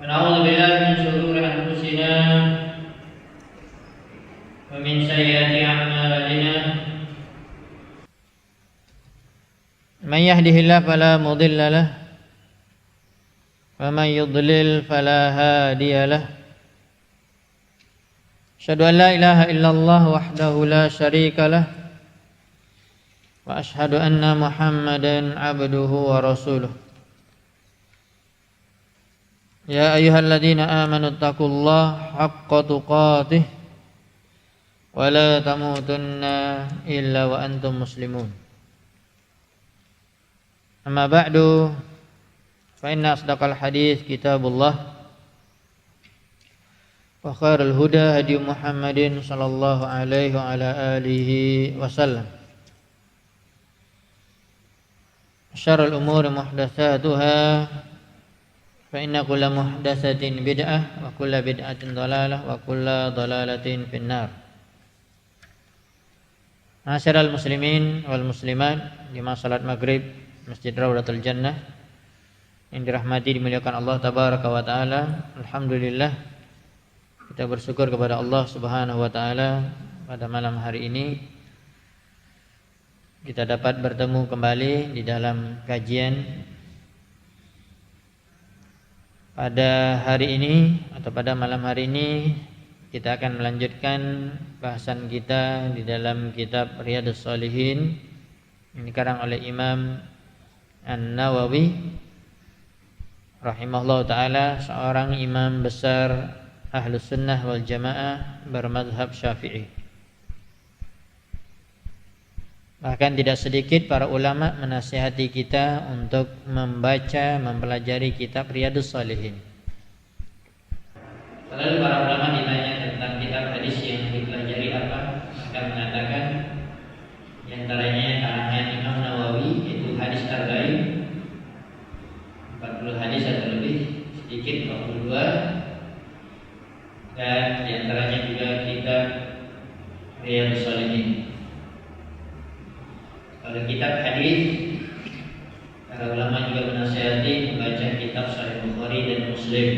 ونعوذ بالله من شرور أنفسنا ومن سيئات أعمالنا من يهده الله فلا مضل له ومن يضلل فلا هادي له أشهد أن لا إله إلا الله وحده لا شريك له وأشهد أن محمدا عبده ورسوله يا أيها الذين آمنوا اتقوا الله حق تقاته ولا تموتن إلا وأنتم مسلمون أما بعد فإن أصدق الحديث كتاب الله وخير الهدى هدي محمد صلى الله عليه وعلى آله وسلم شر الأمور محدثاتها فإن كل محدثة بدعة وكل بدعة ضلالة وكل ضلالة في النار. Ma'asyiral muslimin wal muslimat, jemaah salat maghrib Masjid Raudatul Jannah yang dirahmati dimuliakan Allah tabaraka wa taala. Alhamdulillah, kita bersyukur kepada Allah Subhanahu wa taala pada malam hari ini kita dapat bertemu kembali di dalam kajian. Pada hari ini atau pada malam hari ini kita akan melanjutkan bahasan kita di dalam kitab Riyadhus Shalihin yang dikarang oleh Imam An-Nawawi rahimahullah ta'ala, seorang imam besar Ahlus Sunnah wal Jamaah bermadzhab Syafi'i. Bahkan tidak sedikit para ulama menasihati kita untuk membaca, mempelajari kitab Riyadhus Shalihin. Lalu para ulama ditanya tentang kitab hadis yang dipelajari apa, maka mengatakan di antaranya karangan Imam Nawawi yaitu hadis terbaik 40 hadis atau lebih, sedikit 42, dan di antaranya juga kitab Riyadhus Shalihin. Kalau kitab hadis, para ulama juga menasihati membaca kitab Sahih Bukhari dan Muslim,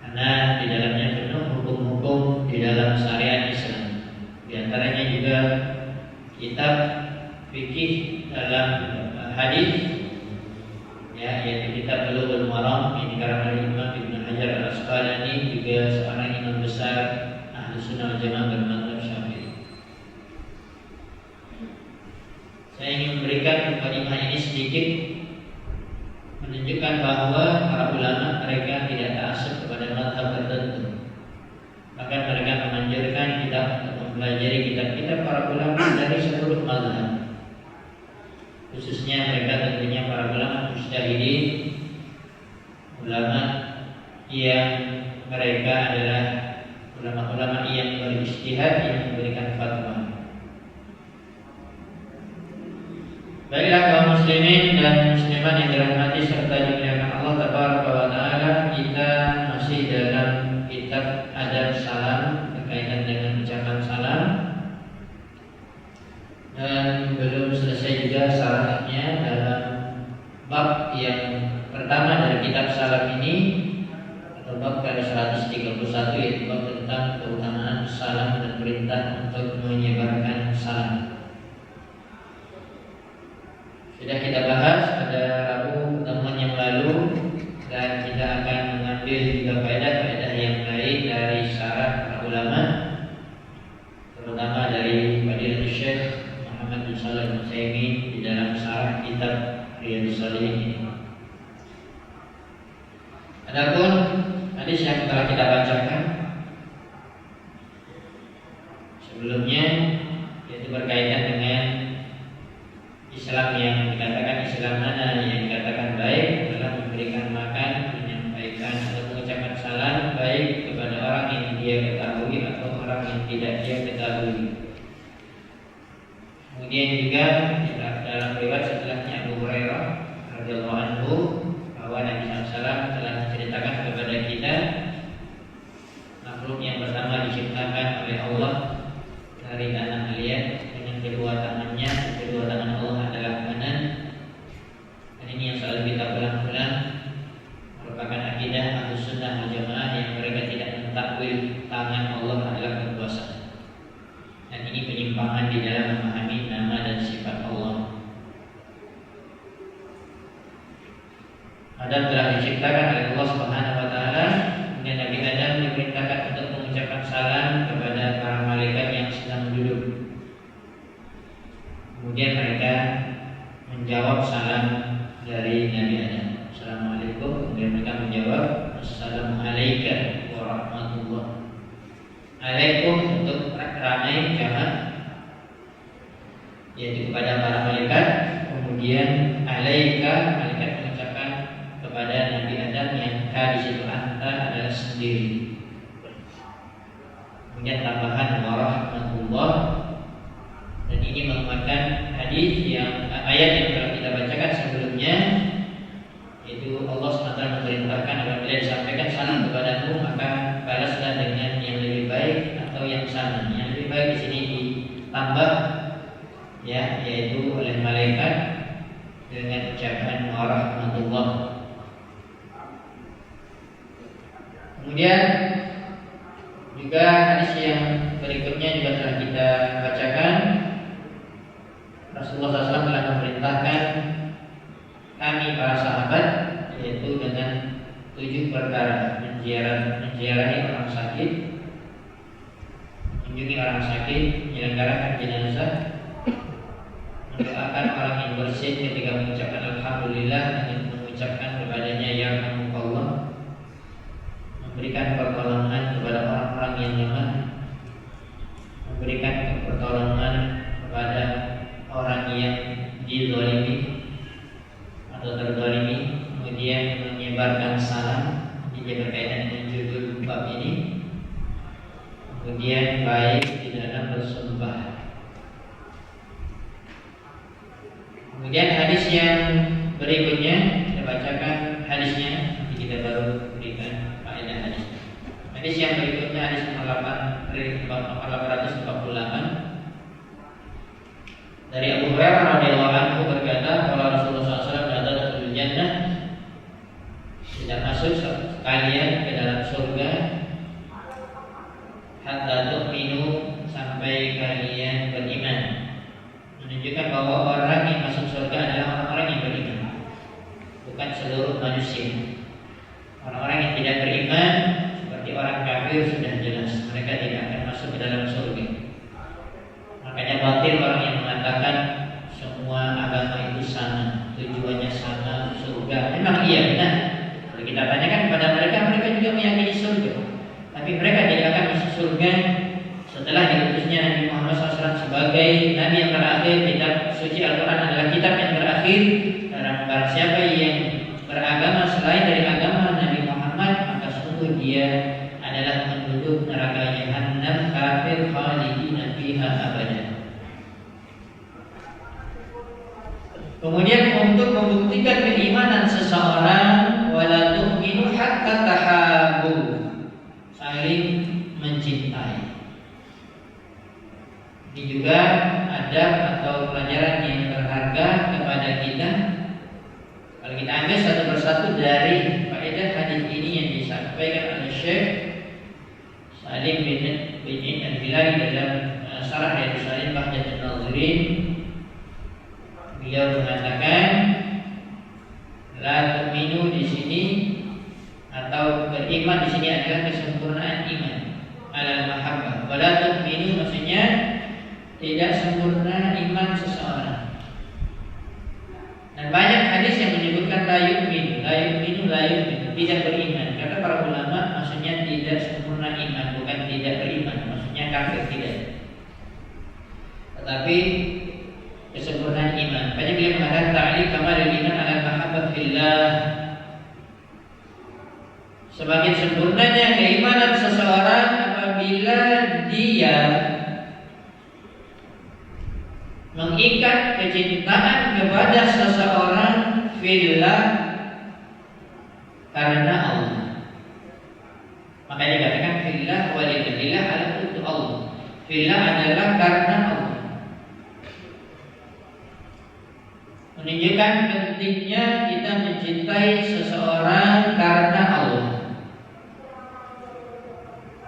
karena di dalamnya penuh hukum-hukum di dalam syariat Islam. Di antaranya juga kitab fikih dalam hadis, ya, yaitu kitab Bulughul Maram yang dikarang oleh Imam Ibnu Hajar Al-Asqalani, juga seorang imam besar Ahlus Sunnah wal Jamaah bermadzhab Syafi'i. Saya ingin memberikan mukadimah ini sedikit menunjukkan bahwa para ulama mereka tidak ta'assub kepada mazhab tertentu. Bahkan mereka menganjurkan kita untuk mempelajari kitab-kitab para ulama dari seluruh mazhab. Khususnya mereka tentunya para ulama mujtahidin, ulama yang mereka adalah ulama-ulama yang berijtihad, yang memberikan fatwa. Baiklah kaum muslimin dan muslimat yang dirahmati serta dimuliakan Allah tabaraka wa taala, kita masih dalam kitab Adab Salam berkaitan dengan ucapan salam, dan belum selesai juga syarahnya dalam bab yang pertama dari kitab salam ini, atau bab ke-131, yaitu bab tentang keutamaan salam dan perintah untuk menyebarkan salam. Sudah kita bahas pada Rabu pertemuan yang lalu, dan kita akan mengambil juga faedah-faedah yang lain dari syarah para ulama, terutama dari Fadilatul Syekh Muhammad bin Shalih Al-Utsaimin di dalam syarah kitab Riyadhus Shalihin ini. Adapun hadis yang telah kita bacakan sebelumnya, yaitu berkaitan dengan Islam yang dikatakan Islam mana yang dikatakan baik adalah memberikan makan, menyampaikan atau mengucapkan salam baik kepada orang yang dia ketahui atau orang yang tidak dia ketahui. Kemudian juga dalam riwayat setelahnya Abu Hurairah radhiyallahu anhu bahwa Nabi SAW telah menceritakan kepada kita makhluk yang pertama diciptakan oleh Allah dari tanah liat dengan kedua tangannya, kedua Adam telah diciptakan oleh Allah Subhanahu wa taala, dan Nabi Adam diperintahkan untuk mengucapkan salam kepada para malaikat yang sedang duduk. Kemudian mereka menjawab salam dari Nabi Adam, Assalamualaikum. Kemudian mereka menjawab, Assalamualaikum warahmatullahi. Alaikum untuk ramai jamak, yaitu kepada para malaikat. Kemudian alaika, malaikat mengucapkan kepada Nabi Adam yang di situ anta adalah sendiri. Kemudian tambahan warahmatullah, dan ini menguatkan hadis yang ayat yang telah kita bacakan sebelumnya, yaitu Allah SWT memerintahkan apabila disampaikan salam kepadamu maka balaslah dengan yang lebih baik atau yang sama. Yang lebih baik di sini ditambah ya, yaitu oleh malaikat dengan ucapan warahmatullah. Kemudian juga hadis yang berikutnya juga telah kita bacakan. Rasulullah SAW telah memerintahkan kami para sahabat, yaitu dengan 7 perkara: menziarahi orang sakit, mengunjungi orang sakit, menyelenggarakan jenazah, mendoakan orang yang bersih ketika mengucapkan alhamdulillah dengan mengucapkan kepadanya yarhamukallah, memberikan pertolongan kepada orang-orang yang lemah, memberikan pertolongan kepada orang yang dizalimi atau terzalimi, kemudian menyebarkan salam. Ini berkaitan dengan judul bab ini. Kemudian baik di dalam bersumpah. Kemudian hadis yang berikutnya kita bacakan hadisnya, nanti kita baru berikan faedah hadis. Hadis yang berikutnya hadis nomor 848 dari Abu Hurairah radhiyallahu anhu berkata, kalau Rasulullah SAW datang jannah, tidak masuk kalian ke dalam surga hatta tu'minu, sampai kalian beriman. Menunjukkan bahwa orang yang masuk surga adalah orang-orang yang beriman, bukan seluruh manusia. Orang-orang yang tidak beriman seperti orang kafir sudah jelas mereka tidak akan masuk ke dalam surga. Makanya batil orang yang mengatakan semua agama itu sama, tujuannya sama, surga. Memang iya benar. Kalau kita tanyakan kepada mereka, mereka juga meyakini surga. Tapi mereka tidak akan masuk surga setelah diutusnya Nabi Muhammad SAW sebagai Nabi yang terakhir. Kitab suci Al-Quran adalah kitab yang terakhir. Karena barang siapa yang beragama selain dari agama Nabi Muhammad, maka sungguh dia adalah penduduk neraka Jahannam, kafir khalidina fiha abada. Kemudian untuk membuktikan keimanan seseorang, wala tu'minu hatta tahabbu, saling mencintai. Ini juga adab atau pelajaran yang berharga kepada kita. Kalau kita ambil satu persatu dari faedah hadis ini yang disampaikan oleh Syekh Salim bin Al-Hilali dalam Syarah Riyadhus Shalihin Bahjatul Nazirin, beliau mengatakan la tu'minu di sini atau beriman di sini adalah kesempurnaan iman ala mahabbah. Wa la tu'minu maksudnya tidak sempurna iman seseorang. Dan banyak hadis yang menyebutkan la yu'minu, tidak beriman. Kata para ulama maksudnya tidak sempurna iman, bukan tidak beriman, maksudnya kafir tidak. Tetapi kesempurnaan iman. Banyak beliau mengatakan ta'liq kamalul iman ala mahabbah fillah. Semakin sempurnanya keimanan seseorang apabila dia mengikat kecintaan kepada seseorang fillah, karena Allah. Maka dikatakan fillah walillah. Fillah adalah untuk Allah. Fillah adalah karena Allah. Menunjukkan pentingnya kita mencintai seseorang karena Allah.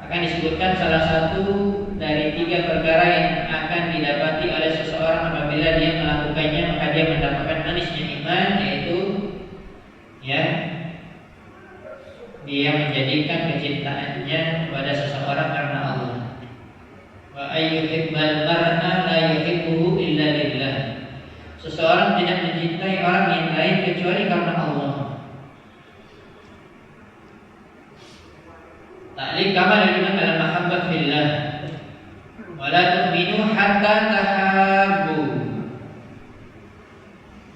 Akan disebutkan salah satu dari 3 perkara yang akan didapati oleh seseorang apabila dia melakukannya, maka dia mendapatkan manisnya iman, yaitu ya dia menjadikan kecintaannya kepada seseorang karena Allah. Wa ayyuhibbal mar'a la yuhibbuhu illa lillah. Seseorang tidak mencintai orang yang lain kecuali karena Allah. Ta'liq kamal liman al-mahabbah fillah. Wa la tu'minu hatta tahabbu.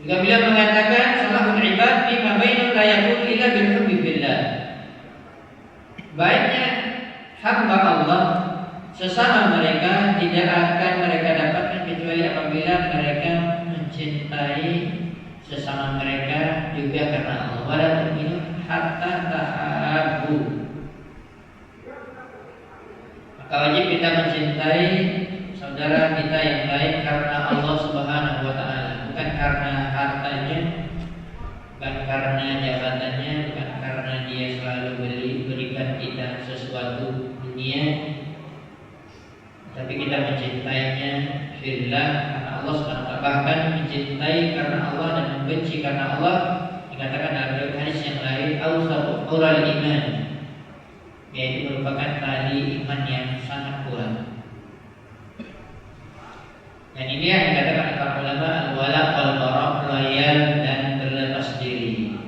Juga beliau mengatakan salahul ibad bima bainahum la yakun illa bil hubbi fillah. Baiknya hamba Allah sesama mereka tidak akan mereka dapatkan kecuali apabila mereka mencintai sesama mereka juga karena Allah. Wa la tu'minu hatta tahabbu. Maka wajib kita mencintai saudara kita yang lain karena Allah Subhanahu wa taala, bukan karena hartanya, bukan karena jabatannya, bukan karena dia selalu berikan kita sesuatu dunia, tapi kita mencintainya fillah karena Allah Subhanahu wa taala. Bahkan mencintai karena Allah dan membenci karena Allah dikatakan dalam hadis yang lain awsaqul iman, yaitu merupakan tali iman yang sangat kuat. Dan ini yang dikatakan para ulama al-wala wal bara, loyal dan berlepas diri.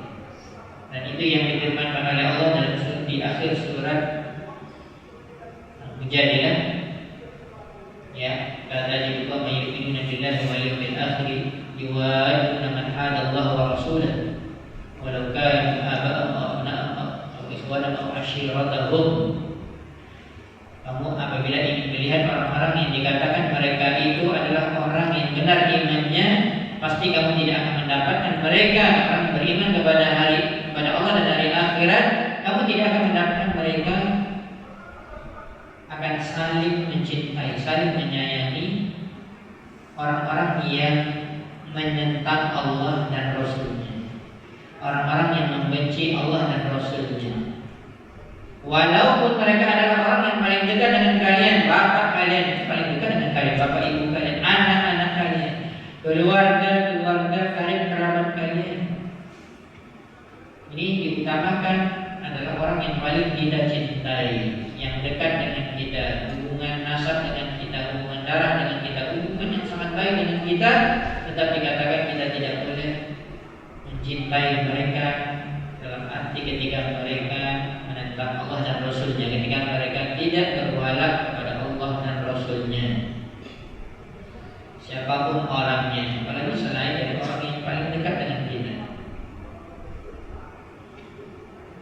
Dan itu yang difirmankan oleh Allah dalam di akhir surat Mujadilah. Ya, kata juga yu'minuna billahi wal yawmil akhir yuwadduna man hada Allah wa rasulahu walau kanu aba'ahum aw abna'ahum aw ikhwanahum aw ashiratahum. Kamu apabila ingin melihat orang-orang yang dikatakan mereka itu adalah orang yang benar imannya, pasti kamu tidak akan mendapatkan mereka orang yang beriman kepada Allah dan hari akhirat. Kamu tidak akan mendapatkan mereka akan saling mencintai, saling menyayangi orang-orang yang menentang Allah dan Rasulnya, orang-orang yang membenci Allah dan Rasulnya. Walaupun mereka adalah orang yang paling dekat dengan kalian, bapak kalian paling dekat dengan kalian, bapak ibu kalian, anak-anak kalian, keluarga kalian, kerabat kalian. Ini diutamakan adalah orang yang paling kita cintai, yang dekat dengan kita, hubungan nasab dengan kita, hubungan darah dengan kita, hubungan yang sangat baik dengan kita, tetap dikatakan kita tidak boleh mencintai mereka dalam arti ketika mereka menentang Allah dan Rasulnya, ketika mereka tidak berwala kepada Allah dan Rasulnya, siapapun orangnya, apalagi selain dari orang yang paling dekat dengan kita.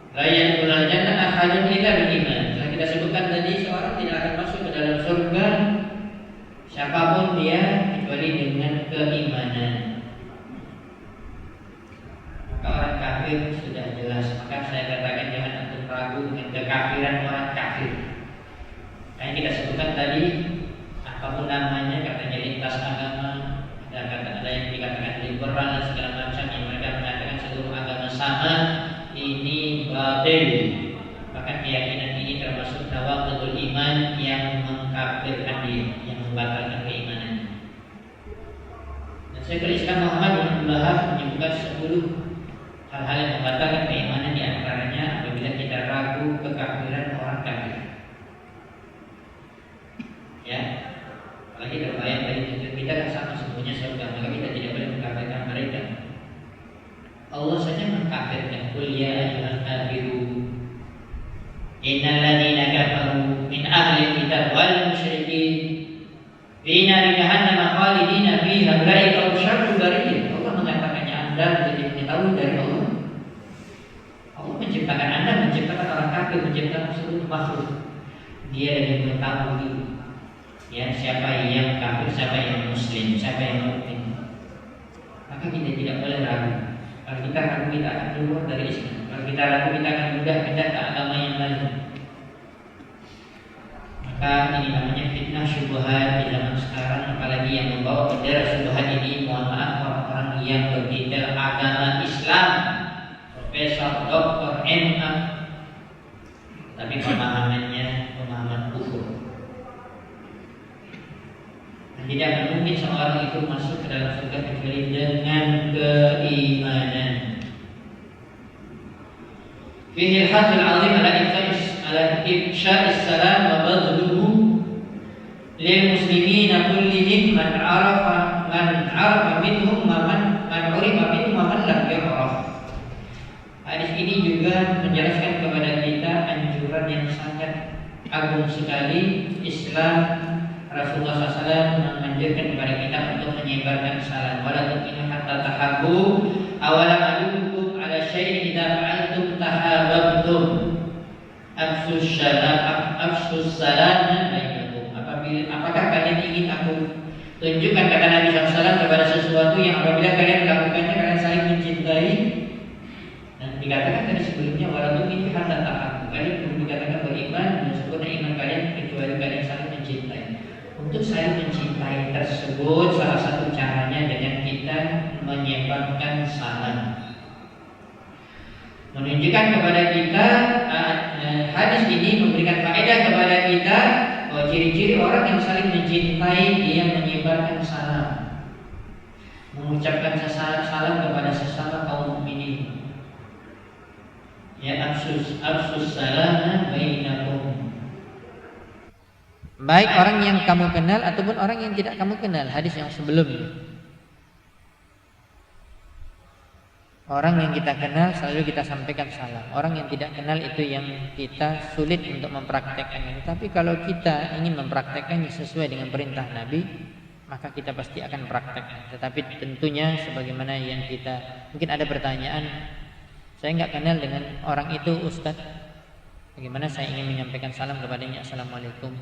Layan ulal jannah ahadun illa bil iman. Telah kita sebutkan tadi, seorang tidak akan masuk ke dalam surga siapapun dia kecuali dengan keimanan. Maka orang kafir sudah jelas. Maka saya katakan jangan antum ragu dengan kekafiran orang kafir. Yang kita sebutkan tadi, apapun namanya, katanya lintas agama, ada yang dikatakan liberal dan segala macam, yang mereka mengatakan seluruh agama sama, ini batil. Bahkan keyakinan ini termasuk nawaqidul iman yang mengkafirkan dia, yang membatalkan keimanan. Dan Syekhul Islam Muhammad bin Abdul Wahhab menyebutkan 10 hal-hal yang membatalkan keimanan, di antaranya apabila kita ragu kekafiran orang kafir. Ya, apalagi terbayang dari kita kan sama semuanya surga, maka kita tidak boleh mengkafirkan mereka. Allah saja mengkafirkan, qul ya ayyuhal kafirun innal ladzina kafaru min ahli kitab wal musyrikin fi nari jahannam khalidina fiha ulaika syarrul bariyah. Allah mengatakannya, Anda menjadi mengetahui dari Allah. Allah menciptakan Anda, menciptakan orang kafir, menciptakan seluruh makhluk. Dia lebih mengetahui ya siapa yang kafir, siapa yang muslim, siapa yang mukmin. Maka kita tidak boleh ragu. Kalau kita ragu, kita akan keluar dari Islam. Kalau kita ragu, kita akan mudah pindah ke agama yang lain. Maka ini namanya fitnah syubhat di zaman sekarang. Apalagi yang membawa bendera syubhat ini, mohon maaf, orang-orang yang berbeda agama Islam, profesor, doktor, MA, tapi pemahamannya pemahaman kufur. Tidak akan mungkin seorang itu masuk ke dalam surga kecuali dengan keimanan. fihi al-hadd al-'azim ala ifsha'is salam wa badluhu lil muslimina kullihim man 'arafa minhum man 'urifa minhum man lam yu'raf. Hadis ini juga menjelaskan kepada kita anjuran yang sangat agung sekali. Islam Rasulullah SAW menganjurkan kepada kita untuk menyebarkan salam. Wala tu'minu hatta tahabbu awalam adullukum ala syai'in idza fa'altum tahabbtum afsus salam bainakum. Apakah kalian ingin aku tunjukkan, kata Nabi SAW, kepada sesuatu yang apabila kalian melakukannya kalian saling mencintai? Dan dikatakan tadi sebelumnya wala tu'minu hatta tahabbu. Kalian belum dikatakan beriman dan sempurna iman kalian kecuali kalian saling mencintai. Untuk saling mencintai tersebut salah satu caranya dengan kita menyebarkan salam. Menunjukkan kepada kita, hadis ini memberikan faedah kepada kita bahwa ciri-ciri orang yang saling mencintai dia menyebarkan salam, mengucapkan salam kepada sesama kaum mukminin. Ya afsus salam bainakum. Baik orang yang kamu kenal ataupun orang yang tidak kamu kenal. Hadis yang sebelumnya. Orang yang kita kenal selalu kita sampaikan salam. Orang yang tidak kenal itu yang kita sulit untuk mempraktekkannya. Tapi kalau kita ingin mempraktekkannya sesuai dengan perintah Nabi, maka kita pasti akan praktekkan. Tetapi tentunya sebagaimana yang kita, mungkin ada pertanyaan, saya nggak kenal dengan orang itu Ustadz, bagaimana saya ingin menyampaikan salam kepadanya, Assalamualaikum.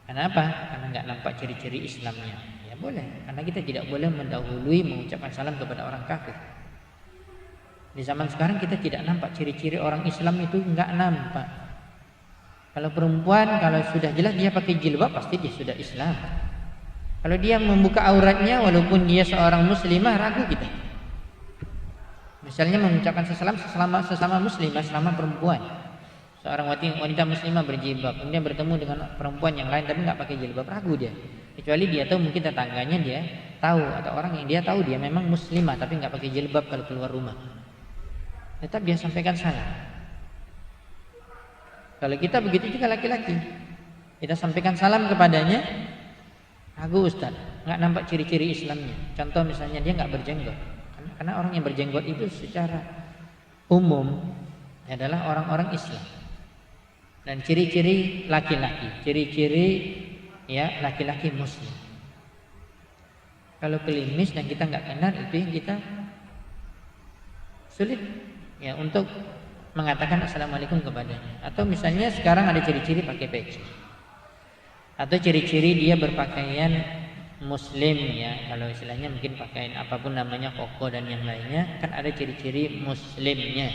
Kenapa? Karena nggak nampak ciri-ciri Islamnya. Ya boleh, karena kita tidak boleh mendahului mengucapkan salam kepada orang kafir. Di zaman sekarang kita tidak nampak ciri-ciri orang Islam itu, nggak nampak. Kalau perempuan, kalau sudah jelas dia pakai jilbab, pasti dia sudah Islam. Kalau dia membuka auratnya, walaupun dia seorang muslimah, ragu kita. Misalnya mengucapkan salam sesama muslimah, sesama perempuan. Seorang wanita muslimah berjilbab, kemudian bertemu dengan perempuan yang lain tapi nggak pakai jilbab, ragu dia. Kecuali dia tahu, mungkin tetangganya dia tahu, atau orang yang dia tahu dia memang muslimah tapi nggak pakai jilbab kalau keluar rumah. Tetap dia sampaikan salam. Kalau kita begitu juga laki-laki, kita sampaikan salam kepadanya, ragu Ustaz, nggak nampak ciri-ciri Islamnya. Contoh misalnya dia nggak berjenggot, karena orang yang berjenggot itu secara umum adalah orang-orang Islam. Dan ciri-ciri laki-laki, ciri-ciri ya laki-laki muslim. Kalau klimis dan kita nggak kenal, itu yang kita sulit ya untuk mengatakan assalamualaikum kepadanya. Atau misalnya sekarang ada ciri-ciri pakai peci, atau ciri-ciri dia berpakaian muslim ya, kalau istilahnya mungkin pakaian apapun namanya, koko dan yang lainnya, kan ada ciri-ciri muslimnya.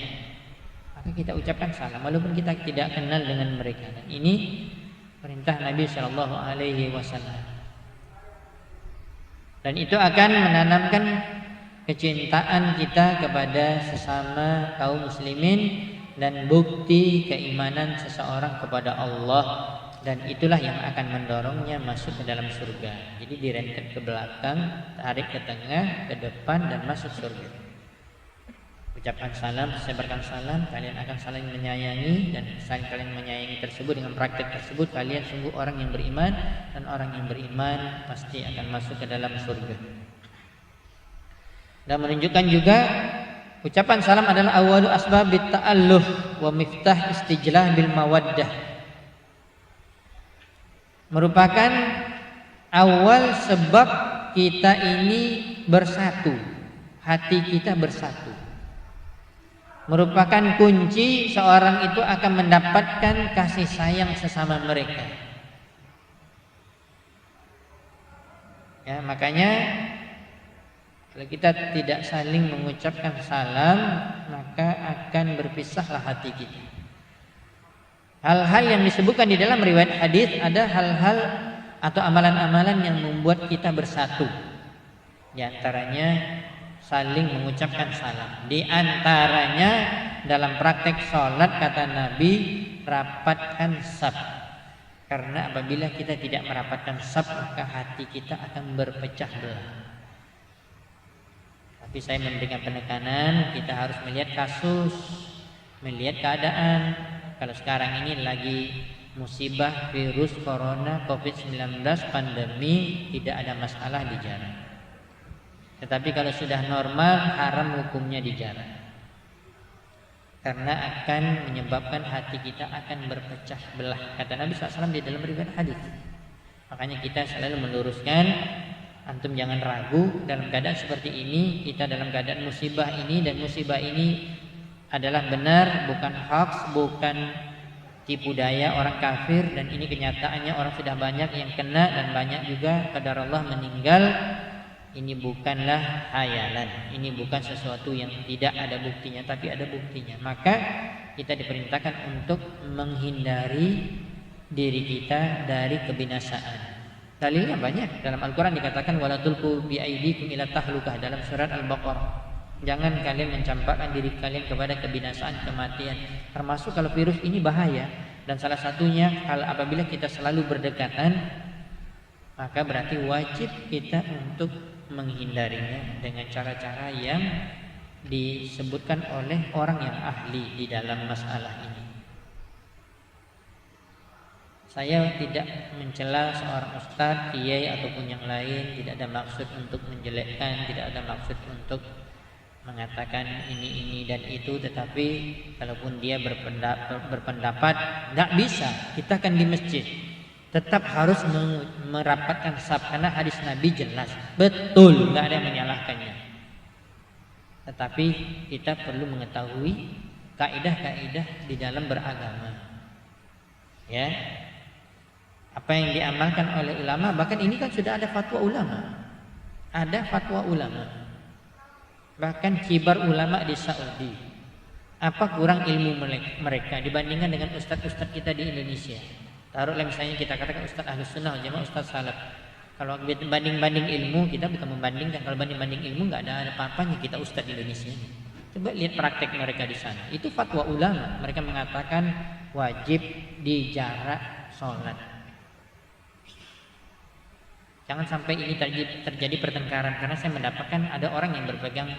Maka kita ucapkan salam walaupun kita tidak kenal dengan mereka. Dan ini perintah Nabi Shallallahu Alaihi Wasallam. Dan itu akan menanamkan kecintaan kita kepada sesama kaum muslimin dan bukti keimanan seseorang kepada Allah. Dan itulah yang akan mendorongnya masuk ke dalam surga. Jadi direntep ke belakang, tarik ke tengah, ke depan, dan masuk surga. Ucapkan salam, sebarkan salam, kalian akan saling menyayangi, dan saling kalian menyayangi tersebut dengan praktek tersebut kalian sungguh orang yang beriman, dan orang yang beriman pasti akan masuk ke dalam surga. Dan menunjukkan juga ucapan salam adalah awalu asbabit ta'alluh wa miftah istijlah bil mawaddah. Merupakan awal sebab kita ini bersatu, hati kita bersatu. Merupakan kunci seorang itu akan mendapatkan kasih sayang sesama mereka. Ya, makanya kalau kita tidak saling mengucapkan salam, maka akan berpisahlah hati kita. Hal-hal yang disebutkan di dalam riwayat hadis ada hal-hal atau amalan-amalan yang membuat kita bersatu. Di antaranya saling mengucapkan salam. Di antaranya dalam praktek sholat kata Nabi, rapatkan saf. Karena apabila kita tidak merapatkan saf, maka hati kita akan berpecah belah. Tapi saya memberikan penekanan, kita harus melihat kasus melihat keadaan. Kalau sekarang ini lagi musibah virus corona COVID-19 pandemi, tidak ada masalah dijarah. Tetapi kalau sudah normal, haram hukumnya dijarah. Karena akan menyebabkan hati kita akan berpecah belah. Kata Nabi SAW di dalam riwayat hadis. Makanya kita selalu meluruskan, antum jangan ragu dalam keadaan seperti ini. Kita dalam keadaan musibah ini, dan musibah ini adalah benar, bukan hoax, bukan tipu daya orang kafir, dan ini kenyataannya orang sudah banyak yang kena dan banyak juga qadarullah meninggal. Ini bukanlah hayalan, ini bukan sesuatu yang tidak ada buktinya, tapi ada buktinya. Maka kita diperintahkan untuk menghindari diri kita dari kebinasaan. Dalilnya banyak. Dalam Al-Quran dikatakan wala tulqu biaidikum ila tahlukah, dalam surat Al-Baqarah. Jangan kalian mencampakkan diri kalian kepada kebinasaan, kematian. Termasuk kalau virus ini bahaya. Dan salah satunya kalau apabila kita selalu berdekatan, maka berarti wajib kita untuk menghindarinya dengan cara-cara yang disebutkan oleh orang yang ahli di dalam masalah ini. Saya tidak mencela seorang ustadz, kiai ataupun yang lain, tidak ada maksud untuk menjelekkan, tidak ada maksud untuk mengatakan ini dan itu, tetapi kalaupun dia berpendapat nggak bisa, kita kan di masjid tetap harus merapatkan saf karena hadis Nabi jelas, betul, nggak ada yang menyalahkannya. Tetapi kita perlu mengetahui kaidah-kaidah di dalam beragama, ya. Apa yang diamalkan oleh ulama, bahkan ini kan sudah ada fatwa ulama, bahkan kibar ulama di Saudi. Apa kurang ilmu mereka dibandingkan dengan ustadz-ustadz kita di Indonesia? Taruhlah misalnya kita katakan ustadz Ahlus Sunnah wal Jamaah, ustadz salaf. Kalau banding-banding ilmu, kita bukan membandingkan. Kalau banding-banding ilmu nggak ada apa-apanya kita ustadz di Indonesia. Coba lihat praktek mereka di sana. Itu fatwa ulama. Mereka mengatakan wajib dijarak sholat. Jangan sampai ini terjadi pertengkaran, karena saya mendapatkan ada orang yang berpegang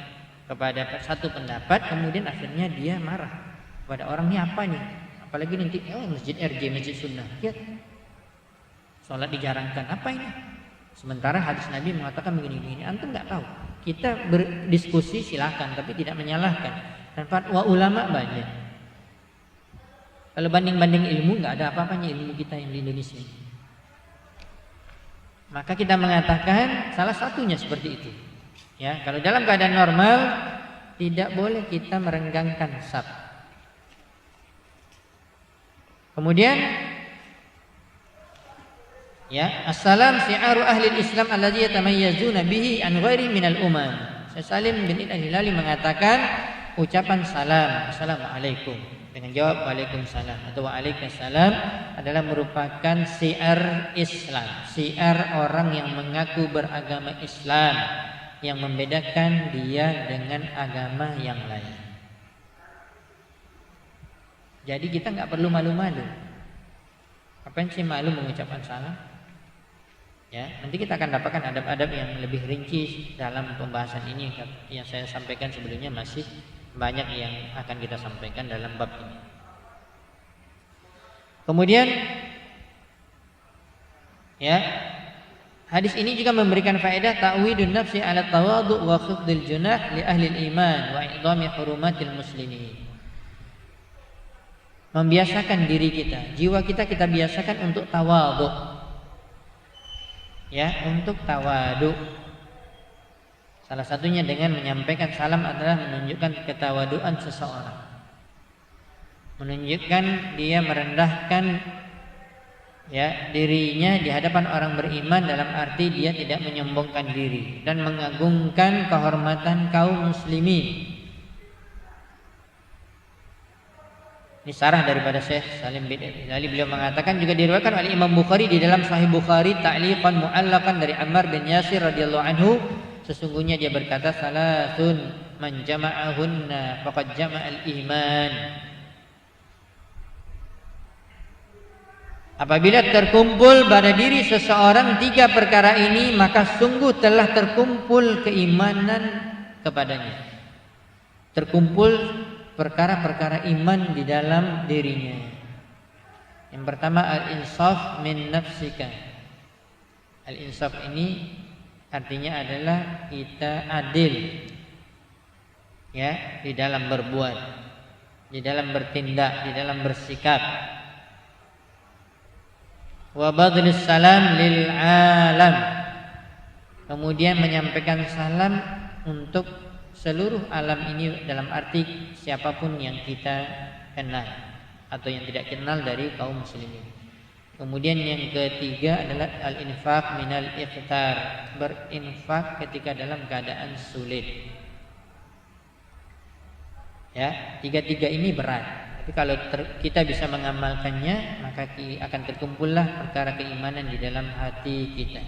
kepada satu pendapat, kemudian akhirnya dia marah kepada orang, ini apa nih? Apalagi nanti masjid RJ, masjid sunnah, lihat sholat dijarangkan, apa ini? Sementara hadis Nabi mengatakan begini-begini, antum nggak tahu. Kita berdiskusi silakan, tapi tidak menyalahkan. Dan fatwa ulama banyak. Kalau banding-banding ilmu, nggak ada apa-apanya ilmu kita yang di Indonesia ini. Maka kita mengatakan salah satunya seperti itu. Ya, kalau dalam keadaan normal tidak boleh kita merenggangkan saf. Kemudian ya, assalam syi'aru ahli Islam alladzi yatamayyazuna bihi an ghairi minal umam. Syekh Salim bin Al-Hilali mengatakan ucapan salam, assalamualaikum, dengan jawab waalaikumsalam atau waalaikumsalam adalah merupakan syiar Islam, syiar orang yang mengaku beragama Islam, yang membedakan dia dengan agama yang lain. Jadi kita nggak perlu malu-malu. Apa sih malu mengucapkan salam? Ya, nanti kita akan dapatkan adab-adab yang lebih rinci dalam pembahasan ini yang saya sampaikan sebelumnya, masih banyak yang akan kita sampaikan dalam bab ini. Kemudian ya, hadis ini juga memberikan faedah ta'widun nafsi ala tawadhu wa khifdil junah li ahli iman wa idhami hurumatil muslimin. Membiasakan diri kita, jiwa kita biasakan untuk tawadhu. Ya, untuk tawadhu. Salah satunya dengan menyampaikan salam adalah menunjukkan ketawaduan seseorang. Menunjukkan dia merendahkan ya dirinya di hadapan orang beriman, dalam arti dia tidak menyombongkan diri dan mengagungkan kehormatan kaum muslimin. Ini sarah daripada Syekh Salim bin Al-Hilali. Beliau mengatakan juga diriwayatkan oleh Imam Bukhari di dalam Sahih Bukhari ta'liqan mu'allaqan dari Ammar bin Yasir radhiyallahu anhu, sesungguhnya dia berkata salasun man jama'ahunna faqad jama'al iman. Apabila terkumpul pada diri seseorang 3 perkara ini, maka sungguh telah terkumpul keimanan kepadanya. Terkumpul perkara-perkara iman di dalam dirinya. Yang pertama al-insaf min nafsika. Al-insaf ini artinya adalah kita adil ya di dalam berbuat, di dalam bertindak, di dalam bersikap. Wa badlus salam lil alam. Kemudian menyampaikan salam untuk seluruh alam ini dalam arti siapapun yang kita kenal atau yang tidak kenal dari kaum muslimin. Kemudian yang ketiga adalah al-infaq minal iqtar, berinfak ketika dalam keadaan sulit. Ya, tiga-tiga ini berat. Tapi kalau kita bisa mengamalkannya, maka akan terkumpullah perkara keimanan di dalam hati kita.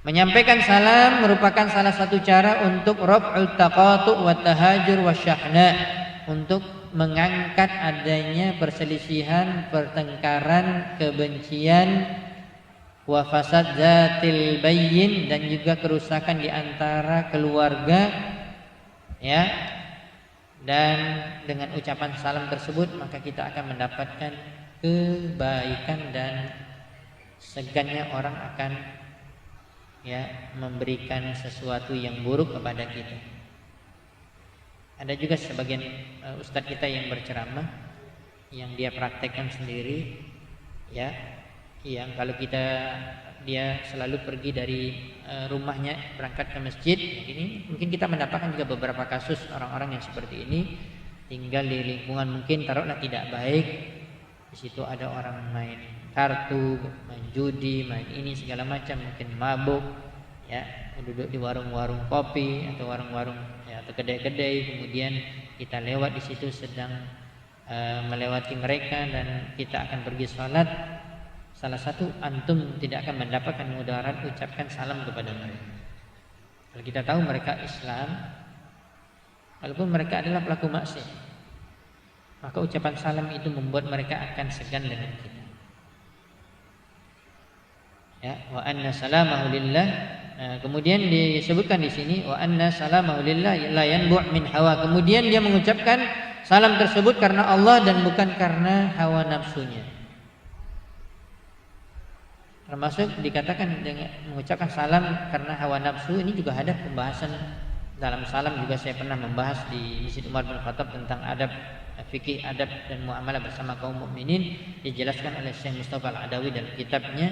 Menyampaikan salam merupakan salah satu cara untuk raf'ul taqatu' wa tahajur wa syahna, untuk mengangkat adanya perselisihan, pertengkaran, kebencian, wa fasad zatil bayyin, dan juga kerusakan di antara keluarga ya. Dan dengan ucapan salam tersebut maka kita akan mendapatkan kebaikan dan segannya orang akan ya memberikan sesuatu yang buruk kepada kita. Ada juga sebagian ustadz kita yang berceramah yang dia praktekkan sendiri ya, yang kalau dia selalu pergi dari rumahnya berangkat ke masjid. Ini mungkin kita mendapatkan juga beberapa kasus orang-orang yang seperti ini tinggal di lingkungan mungkin taruhlah tidak baik. Di situ ada orang main kartu, main judi, main ini segala macam, mungkin mabuk ya, duduk di warung-warung kopi atau warung-warung ya, atau kedai-kedai. Kemudian kita lewat di situ sedang melewati mereka dan kita akan pergi sholat. Salah satu, antum tidak akan mendapatkan mudarat ucapkan salam kepada mereka. Kalau kita tahu mereka Islam, walaupun mereka adalah pelaku maksiat, maka ucapan salam itu membuat mereka akan segan dengan kita. Ya, wa anna salamahu lillah. Kemudian disebutkan di sini wa anna salamahu lillah la yanbu' min hawa. Kemudian dia mengucapkan salam tersebut karena Allah dan bukan karena hawa nafsunya. Termasuk dikatakan dengan mengucapkan salam karena hawa nafsu ini juga ada pembahasan dalam salam. Juga saya pernah membahas di Masjid Umar bin Khattab tentang adab fikih, adab dan muamalah bersama kaum mukminin, dijelaskan oleh Syekh Mustafa Al-Adawi dalam kitabnya.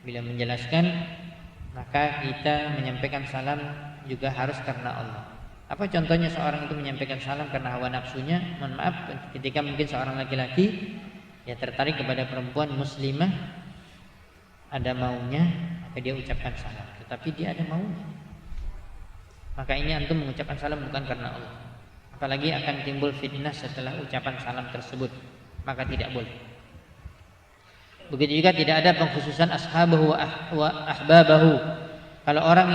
Bila menjelaskan, maka kita menyampaikan salam juga harus karena Allah. Apa contohnya seorang itu menyampaikan salam karena hawa nafsunya? Mohon maaf, ketika mungkin seorang laki-laki ya tertarik kepada perempuan muslimah, ada maunya, maka dia ucapkan salam. Tetapi dia ada maunya, maka ini antum mengucapkan salam bukan karena Allah. Apalagi akan timbul fitnah setelah ucapan salam tersebut, maka tidak boleh. Begitu juga tidak ada pengkhususan ashabahu wa ahbabahu. Kalau orang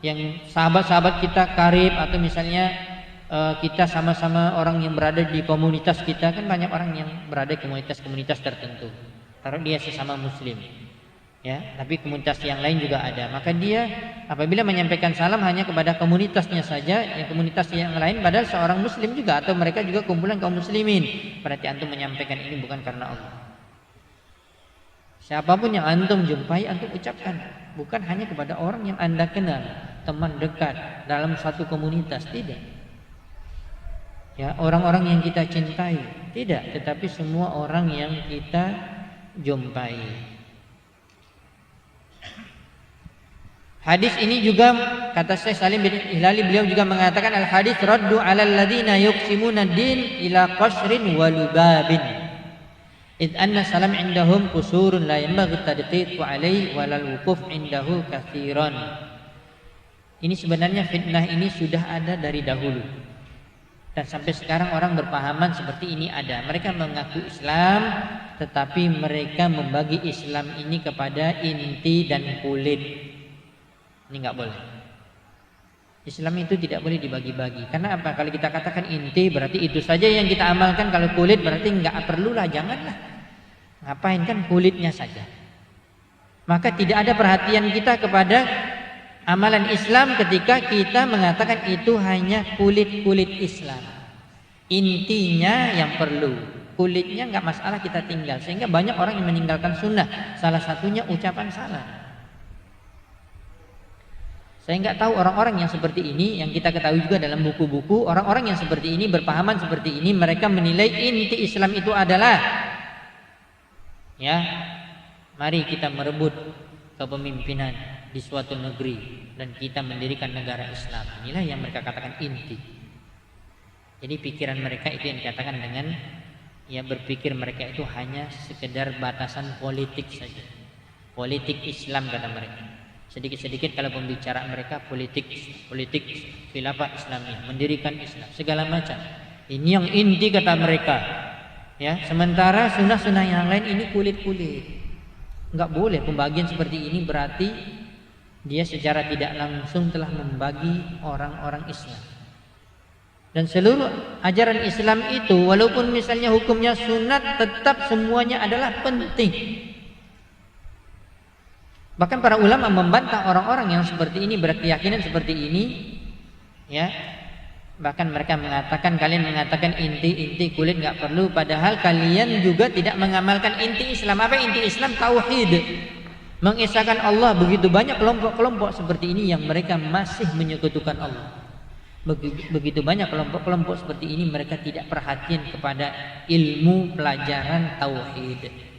yang sahabat-sahabat kita karib, atau misalnya kita sama-sama orang yang berada di komunitas kita, kan banyak orang yang berada di komunitas-komunitas tertentu. Taruh dia sesama muslim, ya, tapi komunitas yang lain juga ada. Maka dia apabila menyampaikan salam hanya kepada komunitasnya saja, yang komunitas yang lain padahal seorang muslim juga, atau mereka juga kumpulan kaum muslimin, berarti antum menyampaikan ini bukan karena Allah. Siapapun yang antum jumpai, antum ucapkan, bukan hanya kepada orang yang anda kenal, teman dekat dalam satu komunitas, tidak. Ya, orang-orang yang kita cintai, tidak, tetapi semua orang yang kita jumpai. Hadis ini juga kata Syekh Salim bin Hilali, beliau juga mengatakan al-hadis raddu 'alal ladzina yuqsimuna din ila qasrin wa lubabin. Id anna salam indahum qusurun la yanbaghi tadqiqu alaihi walal wuquf indahu katsiran. Ini sebenarnya fitnah ini sudah ada dari dahulu. Dan sampai sekarang orang berpahaman seperti ini ada. Mereka mengaku Islam, tetapi mereka membagi Islam ini kepada inti dan kulit. Ini enggak boleh. Islam itu tidak boleh dibagi-bagi. Karena apa? Kalau kita katakan inti berarti itu saja yang kita amalkan. Kalau kulit berarti enggak perlulah, janganlah. Ngapain, kan kulitnya saja. Maka tidak ada perhatian kita kepada amalan Islam ketika kita mengatakan itu hanya kulit-kulit Islam. Intinya yang perlu, kulitnya nggak masalah kita tinggal. Sehingga banyak orang yang meninggalkan sunnah. Salah satunya ucapan salah. Saya nggak tahu orang-orang yang seperti ini, yang kita ketahui juga dalam buku-buku, orang-orang yang seperti ini, berpahaman seperti ini, mereka menilai inti Islam itu adalah, ya, mari kita merebut kepemimpinan di suatu negeri dan kita mendirikan negara Islam. Inilah yang mereka katakan inti. Jadi pikiran mereka itu yang dikatakan dengan, ya, berpikir mereka itu hanya sekedar batasan politik saja. Politik Islam kata mereka. Sedikit-sedikit kalau pembicaraan mereka politik khilafah Islamiyah, mendirikan Islam, segala macam. Ini yang inti kata mereka. Ya, sementara sunnah-sunnah yang lain ini kulit-kulit. Enggak boleh pembagian seperti ini, berarti dia secara tidak langsung telah membagi orang-orang Islam. Dan seluruh ajaran Islam itu walaupun misalnya hukumnya sunat, tetap semuanya adalah penting. Bahkan para ulama membantah orang-orang yang seperti ini, berkeyakinan seperti ini, ya. Bahkan mereka mengatakan, kalian mengatakan inti kulit nggak perlu, padahal kalian juga tidak mengamalkan inti Islam. Apa inti Islam? Tauhid, mengesahkan Allah. Begitu banyak kelompok-kelompok seperti ini yang mereka masih menyekutukan Allah. Begitu banyak kelompok-kelompok seperti ini, mereka tidak perhatian kepada ilmu pelajaran tauhid.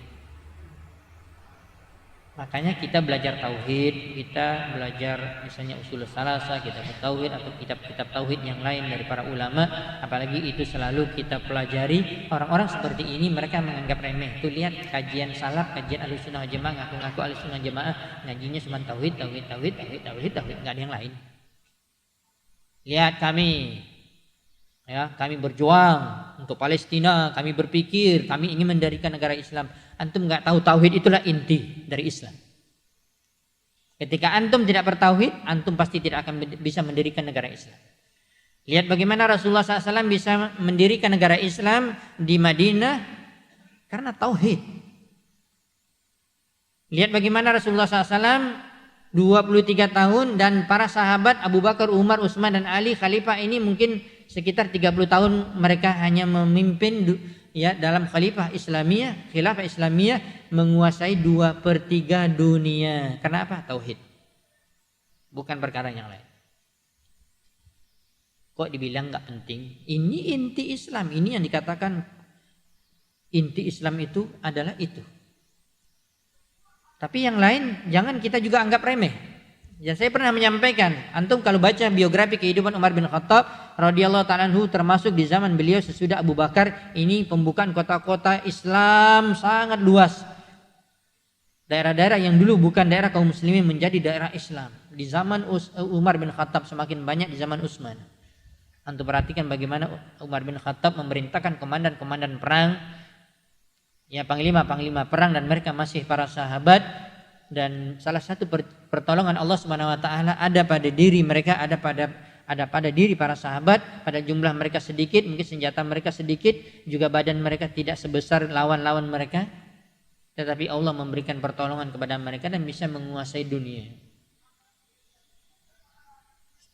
Makanya kita belajar tauhid, kita belajar misalnya usul salasah, kitab tauhid atau kitab-kitab tauhid yang lain dari para ulama, apalagi itu selalu kita pelajari. Orang-orang seperti ini mereka menganggap remeh. Tuh lihat kajian salaf, kajian Ahlussunnah wal Jamaah, ngaku-ngaku Ahlussunnah wal Jamaah, ngajinya cuma tauhid, enggak ada yang lain. Lihat kami, ya, kami berjuang untuk Palestina, kami berpikir kami ingin mendirikan negara Islam. Antum nggak tahu tauhid itulah inti dari Islam. Ketika antum tidak bertauhid, antum pasti tidak akan bisa mendirikan negara Islam. Lihat bagaimana Rasulullah SAW bisa mendirikan negara Islam di Madinah karena tauhid. Lihat bagaimana Rasulullah SAW 23 tahun dan para sahabat Abu Bakar, Umar, Utsman dan Ali khalifah ini mungkin sekitar 30 tahun mereka hanya memimpin, ya, dalam khilafah Islamiyah menguasai 2/3 dunia. Kenapa? Tauhid. Bukan perkara yang lain. Kok dibilang nggak penting? Ini inti Islam, ini yang dikatakan inti Islam itu adalah itu. Tapi yang lain jangan kita juga anggap remeh. Ya, saya pernah menyampaikan, antum kalau baca biografi kehidupan Umar bin Khattab radhiyallahu ta'ala anhu, termasuk di zaman beliau sesudah Abu Bakar, ini pembukaan kota-kota Islam sangat luas. Daerah-daerah yang dulu bukan daerah kaum muslimin menjadi daerah Islam. Di zaman Umar bin Khattab, semakin banyak di zaman Utsman. Antum perhatikan bagaimana Umar bin Khattab memerintahkan komandan-komandan perang, ya, panglima-panglima perang, dan mereka masih para sahabat. Dan salah satu pertolongan Allah Subhanahu wa taala ada pada diri mereka, ada pada diri para sahabat. Pada jumlah mereka sedikit, mungkin senjata mereka sedikit, juga badan mereka tidak sebesar lawan-lawan mereka, tetapi Allah memberikan pertolongan kepada mereka dan bisa menguasai dunia.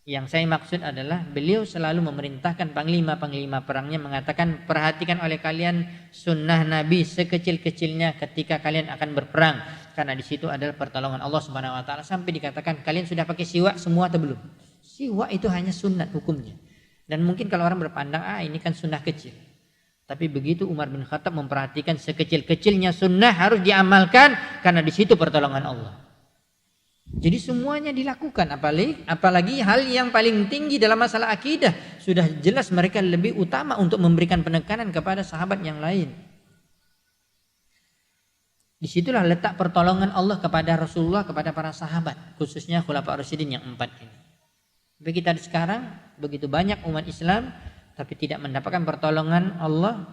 Yang saya maksud adalah beliau selalu memerintahkan panglima-panglima perangnya, mengatakan, perhatikan oleh kalian sunnah Nabi sekecil-kecilnya ketika kalian akan berperang, karena di situ adalah pertolongan Allah Subhanahu wa taala. Sampai dikatakan, kalian sudah pakai siwak semua atau belum? Siwak itu hanya sunnah hukumnya. Dan mungkin kalau orang berpandang, ini kan sunnah kecil. Tapi begitu Umar bin Khattab memperhatikan sekecil-kecilnya sunnah harus diamalkan, karena di situ pertolongan Allah. Jadi semuanya dilakukan, apalagi hal yang paling tinggi dalam masalah akidah. Sudah jelas mereka lebih utama untuk memberikan penekanan kepada sahabat yang lain. Disitulah letak pertolongan Allah kepada Rasulullah, kepada para sahabat, khususnya Khulafaur Rasyidin yang 4 ini. Tapi kita sekarang begitu banyak umat Islam, tapi tidak mendapatkan pertolongan Allah.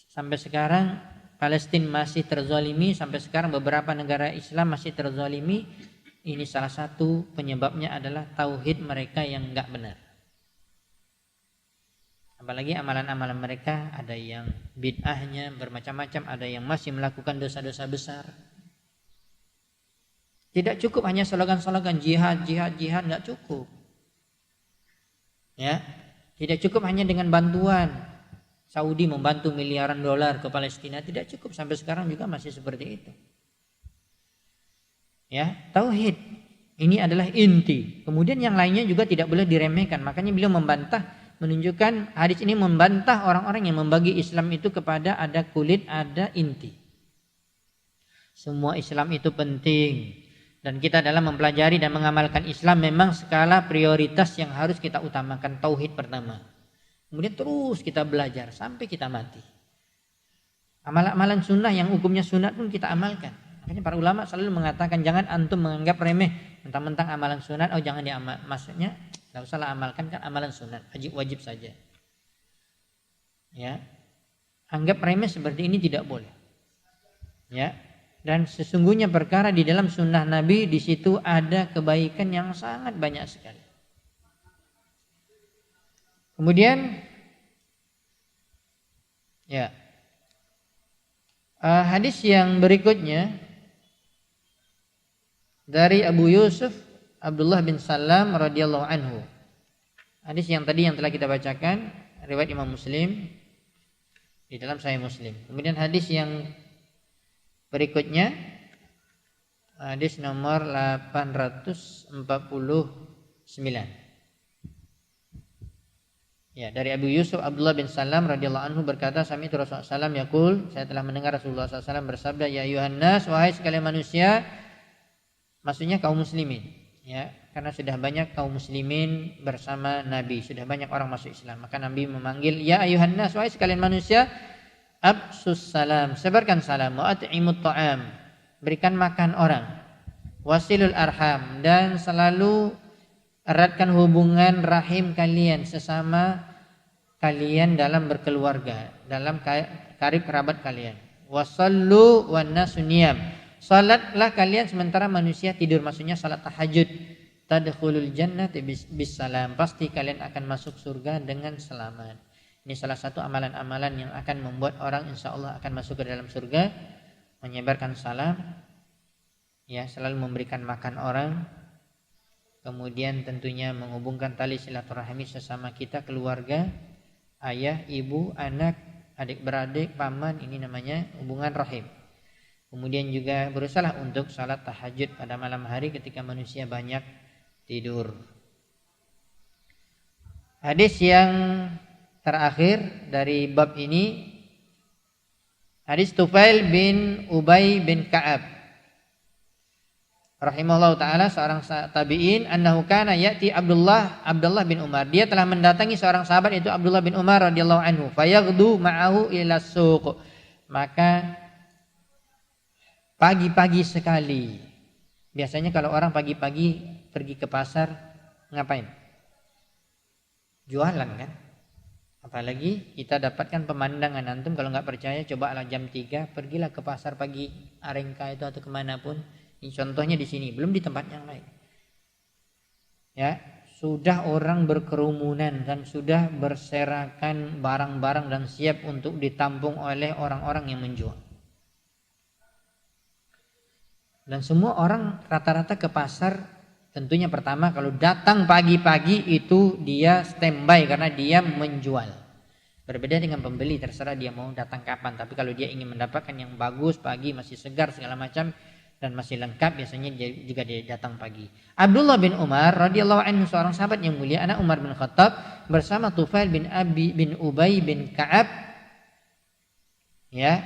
Sampai sekarang Palestina masih terzalimi, sampai sekarang beberapa negara Islam masih terzalimi. Ini salah satu penyebabnya adalah tauhid mereka yang enggak benar. Apalagi amalan-amalan mereka ada yang bid'ahnya bermacam-macam, ada yang masih melakukan dosa-dosa besar. Tidak cukup hanya slogan-slogan jihad, jihad, jihad, nggak cukup. Ya, tidak cukup hanya dengan bantuan. Saudi membantu miliaran dolar ke Palestina, tidak cukup, sampai sekarang juga masih seperti itu. Ya, tauhid ini adalah inti. Kemudian yang lainnya juga tidak boleh diremehkan. Makanya beliau membantah, menunjukkan hadis ini membantah orang-orang yang membagi Islam itu kepada ada kulit, ada inti. Semua Islam itu penting. Dan kita dalam mempelajari dan mengamalkan Islam memang skala prioritas yang harus kita utamakan tauhid pertama. Kemudian terus kita belajar sampai kita mati. Amalan-amalan sunnah yang hukumnya sunat pun kita amalkan. Makanya para ulama selalu mengatakan jangan antum menganggap remeh mentang-mentang amalan sunat, oh jangan diamal. Maksudnya enggak usahlah amalkan, kan amalan sunat, wajib saja. Ya. Anggap remeh seperti ini tidak boleh. Ya. Dan sesungguhnya perkara di dalam sunnah Nabi di situ ada kebaikan yang sangat banyak sekali. Kemudian, ya, hadis yang berikutnya dari Abu Yusuf Abdullah bin Salam radhiyallahu anhu. Hadis yang tadi yang telah kita bacakan riwayat Imam Muslim di dalam Sahih Muslim. Kemudian hadis yang berikutnya hadis nomor 849. Ya, dari Abu Yusuf Abdullah bin Salam radhiyallahu anhu berkata, sami'tu Rasulullah sallallahu alaihi wasallam yaqul, saya telah mendengar Rasulullah SAW bersabda, ya ayuhan nas, wahai sekalian manusia, maksudnya kaum muslimin, ya, karena sudah banyak kaum muslimin bersama Nabi, sudah banyak orang masuk Islam, maka Nabi memanggil, ya ayuhan nas, wahai sekalian manusia, absus salam, sebarkan salam, wa at'imut ta'am, berikan makan orang, wasilul arham, dan selalu eratkan hubungan rahim kalian sesama kalian dalam berkeluarga, dalam karib kerabat kalian. Wasallu wan nasu niyam, salatlah kalian sementara manusia tidur, maksudnya salat tahajud. Tadkhulul jannata bis salam, pasti kalian akan masuk surga dengan selamat. Ini salah satu amalan-amalan yang akan membuat orang insyaallah akan masuk ke dalam surga, menyebarkan salam, ya, selalu memberikan makan orang, kemudian tentunya menghubungkan tali silaturahmi sesama kita, keluarga, ayah, ibu, anak, adik beradik, paman, ini namanya hubungan rahim. Kemudian juga berusaha untuk salat tahajud pada malam hari ketika manusia banyak tidur. Hadis yang terakhir dari bab ini, hadis Tufail bin Ubay bin Ka'ab rahimahullah ta'ala, seorang tabi'in, annahu kana ya'ti Abdullah bin Umar, dia telah mendatangi seorang sahabat itu Abdullah bin Umar radhiyallahu anhu, fayaghdu ma'ahu ila suq, maka pagi-pagi sekali, biasanya kalau orang pagi-pagi pergi ke pasar ngapain? Jualan kan? Apalagi kita dapatkan pemandangan, antum kalau nggak percaya cobalah jam 3 pergilah ke pasar pagi Arengka itu atau kemanapun. Ini contohnya di sini, belum di tempat yang lain. Ya, sudah orang berkerumunan dan sudah berserakan barang-barang dan siap untuk ditampung oleh orang-orang yang menjual. Dan semua orang rata-rata ke pasar. Tentunya pertama kalau datang pagi-pagi itu dia standby karena dia menjual. Berbeda dengan pembeli, terserah dia mau datang kapan. Tapi kalau dia ingin mendapatkan yang bagus pagi, masih segar segala macam dan masih lengkap, biasanya juga dia datang pagi. Abdullah bin Umar radhiyallahu anhu, seorang sahabat yang mulia, anak Umar bin Khattab, bersama Tufail bin Ubay bin Ka'ab, ya,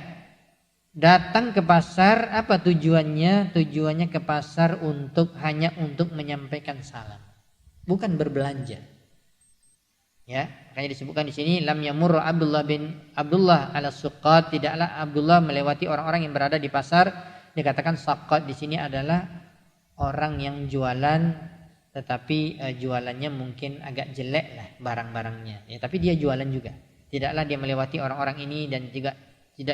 datang ke pasar. Apa tujuannya? Tujuannya ke pasar hanya untuk menyampaikan salam, bukan berbelanja. Ya, makanya disebutkan di sini lam yamur Abdullah ala suqat, tidaklah Abdullah melewati orang-orang yang berada di pasar. Dikatakan suqat di sini adalah orang yang jualan, tetapi jualannya mungkin agak jelek lah barang-barangnya. Ya, tapi dia jualan juga. Tidaklah dia melewati orang-orang ini dan tidak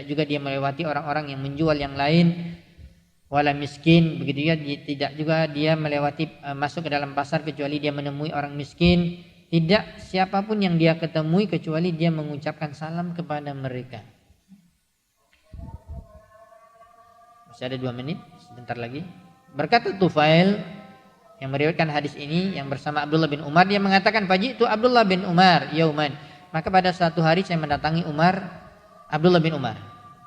juga dia melewati orang-orang yang menjual yang lain, wala miskin, begitu ya, tidak juga dia melewati masuk ke dalam pasar kecuali dia menemui orang miskin. Tidak siapapun yang dia ketemui kecuali dia mengucapkan salam kepada mereka. Masih ada 2 menit, sebentar lagi. Berkata Tufail yang meriwayatkan hadis ini yang bersama Abdullah bin Umar, dia mengatakan faji'tu Abdullah bin Umar yauman. Maka pada suatu hari saya mendatangi Abdullah bin Umar.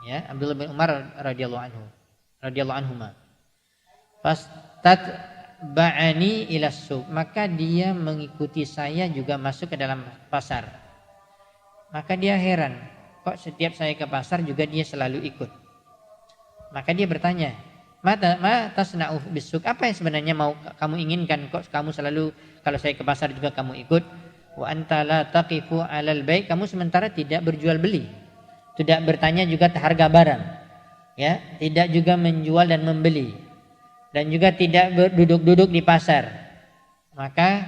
Ya, Abdullah bin Umar radhiyallahu anhuma. Fastatba'ani ila suq. Maka dia mengikuti saya juga masuk ke dalam pasar. Maka dia heran, kok setiap saya ke pasar juga dia selalu ikut. Maka dia bertanya, ma tasna'u bisuk, apa yang sebenarnya mau kamu inginkan, kok kamu selalu kalau saya ke pasar juga kamu ikut? Wa anta la taqifu 'alal bai', kamu sementara tidak berjual beli, tidak bertanya juga harga barang, ya, tidak juga menjual dan membeli, dan juga tidak duduk-duduk di pasar. Maka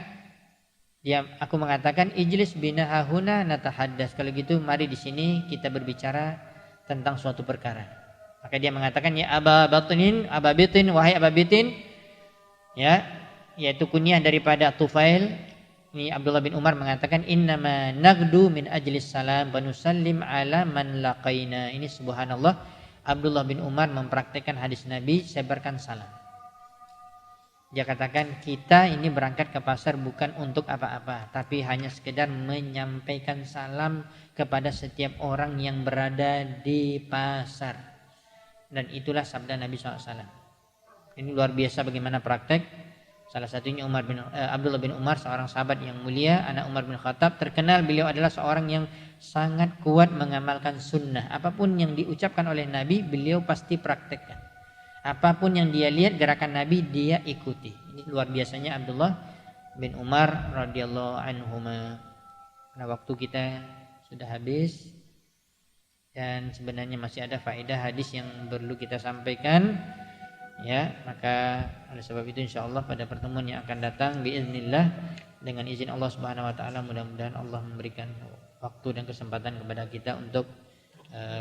aku mengatakan ijlis bina hahuna natahaddas, kalau gitu mari di sini kita berbicara tentang suatu perkara. Maka dia mengatakan, ya Aba Bitin, wahai Aba Bitin, ya, yaitu kunyah daripada Tufail. Ini Abdullah bin Umar mengatakan, innama nagdu min ajlis salam wa nusallim ala man laqaina. Ini subhanallah, Abdullah bin Umar mempraktikkan hadis Nabi, sebarkan salam. Dia katakan, kita ini berangkat ke pasar bukan untuk apa-apa, tapi hanya sekedar menyampaikan salam kepada setiap orang yang berada di pasar. Dan itulah sabda Nabi SAW. Ini luar biasa bagaimana praktek. Salah satunya Abdullah bin Umar, seorang sahabat yang mulia, anak Umar bin Khattab. Terkenal beliau adalah seorang yang sangat kuat mengamalkan sunnah. Apapun yang diucapkan oleh Nabi, beliau pasti praktekkan. Apapun yang dia lihat gerakan Nabi, dia ikuti. Ini luar biasanya Abdullah bin Umar radhiyallahu anhuma. Karena waktu kita sudah habis dan sebenarnya masih ada faedah hadis yang perlu kita sampaikan, ya, maka oleh sebab itu insyaallah pada pertemuan yang akan datang biiznillah, dengan izin Allah Subhanahu wa taala, mudah-mudahan Allah memberikan waktu dan kesempatan kepada kita untuk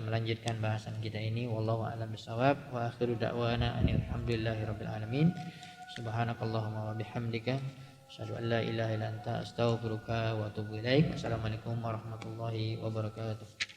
melanjutkan bahasan kita ini. Wallahu a'lam bishawab, wa akhiru da'wana alhamdulillahirabbil alamin. Subhanakallahumma wa bihamdika asyhadu an la ilaha illa anta astaghfiruka wa atubu ilaik. Assalamualaikum warahmatullahi wabarakatuh.